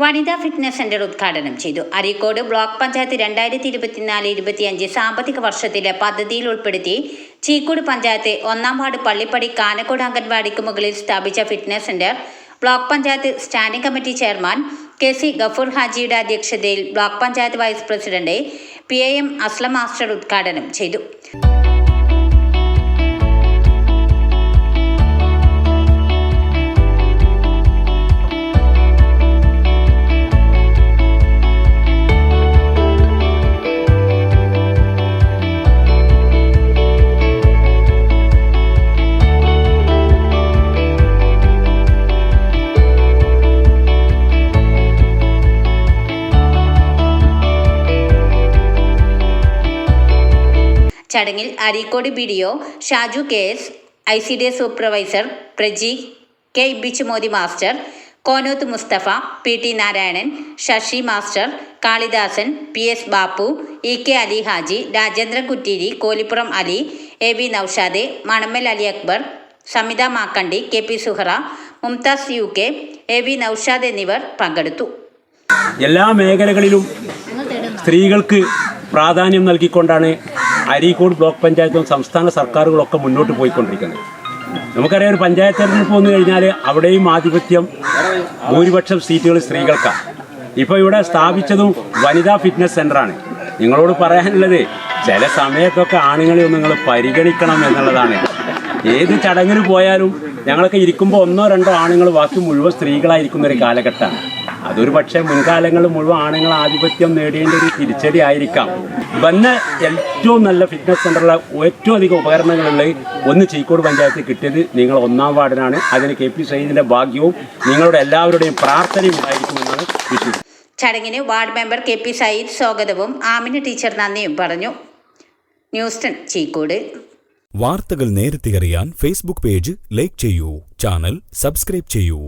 വനിതാ fitness centre ഉദ്ഘാടനം ചെയ്തു. അരീക്കോട് ബ്ലോക്ക് പഞ്ചായത്ത് 2024-25 സാമ്പത്തിക വർഷത്തിലെ പദ്ധതിയിൽ ഉൾപ്പെടുത്തി ചീക്കോട് പഞ്ചായത്ത് 1-ാം വാർഡ് പള്ളിപ്പടി കാനക്കോട് അംഗൻവാടിക്ക് മുകളിൽ സ്ഥാപിച്ച fitness centre block panchayat standing committee chairman KC Gafoor ഹാജിയുടെ അധ്യക്ഷതയിൽ block panchayat vice president PAM Aslam master ഉദ്ഘാടനം ചെയ്തു. ചടങ്ങിൽ Areekode BDO Shaju KS, ICDS supervisor Praji K Bichumodi master, Konoth Musthafa, PT Narayanan, Sasi master, Kalidasan, PS Bappu, EK Ali Haji, Rajendran Kutteeri, Kolippuram Ali, AV Noushad, Manammal Ali Akbar, Samitha Makkandi, KP Suhara, Mumtaz UK, AV Naushad എന്നിവർ പങ്കെടുത്തു. എല്ലാ മേഖലകളിലും സ്ത്രീകൾക്ക് പ്രാധാന്യം നൽകിക്കൊണ്ടാണ് അരീക്കോട് ബ്ലോക്ക് പഞ്ചായത്തും സംസ്ഥാന സർക്കാരുകളൊക്കെ മുന്നോട്ട് പോയിക്കൊണ്ടിരിക്കുന്നത്. നമുക്കറിയാം, ഒരു പഞ്ചായത്ത് തെരഞ്ഞെടുപ്പ് വന്നു കഴിഞ്ഞാൽ അവിടെയും ആധിപത്യം ഭൂരിപക്ഷം സീറ്റുകൾ സ്ത്രീകൾക്കാണ്. ഇപ്പോൾ ഇവിടെ സ്ഥാപിച്ചതും വനിതാ ഫിറ്റ്നസ് സെൻ്ററാണ്. നിങ്ങളോട് പറയാനുള്ളത്, ചില സമയത്തൊക്കെ ആണുങ്ങളെ ഒന്ന് നിങ്ങൾ പരിഗണിക്കണം എന്നുള്ളതാണ്. ഏത് ചടങ്ങിന് പോയാലും ഞങ്ങളൊക്കെ ഇരിക്കുമ്പോൾ 1-2 ആണുങ്ങൾ, ബാക്കി മുഴുവൻ സ്ത്രീകളായിരിക്കുന്ന ഒരു കാലഘട്ടമാണ്. അതൊരു പക്ഷേ മുൻകാലങ്ങളിൽ മുഴുവൻ ആണുങ്ങൾ ആധിപത്യം നേടേണ്ട ഒരു തിരിച്ചടി ആയിരിക്കാം. വന്ന ഏറ്റവും നല്ല ഫിറ്റ്നസ് സെൻ്ററിലെ ഏറ്റവും അധികം ഉപകരണങ്ങളുള്ളത് ഒന്ന് ചീക്കോട് പഞ്ചായത്തിൽ കിട്ടിയത് നിങ്ങൾ 1-ാം വാർഡിനാണ്. അതിന് KP സയ്യിദിൻ്റെ ഭാഗ്യവും നിങ്ങളുടെ എല്ലാവരുടെയും പ്രാർത്ഥനയും ഉണ്ടായിരിക്കുമെന്നാണ് വിശ്വസിക്കുന്നത്. ചടങ്ങിന് വാർഡ് മെമ്പർ KP സയ്യിദ് സ്വാഗതവും ആമിന ടീച്ചർ നന്ദിയും പറഞ്ഞു. ന്യൂസ് 10 ചീക്കോട്. വാർത്തകൾ നേരത്തെ അറിയാൻ ഫേസ്ബുക്ക് പേജ് ലൈക്ക് ചെയ്യൂ, ചാനൽ സബ്സ്ക്രൈബ് ചെയ്യൂ.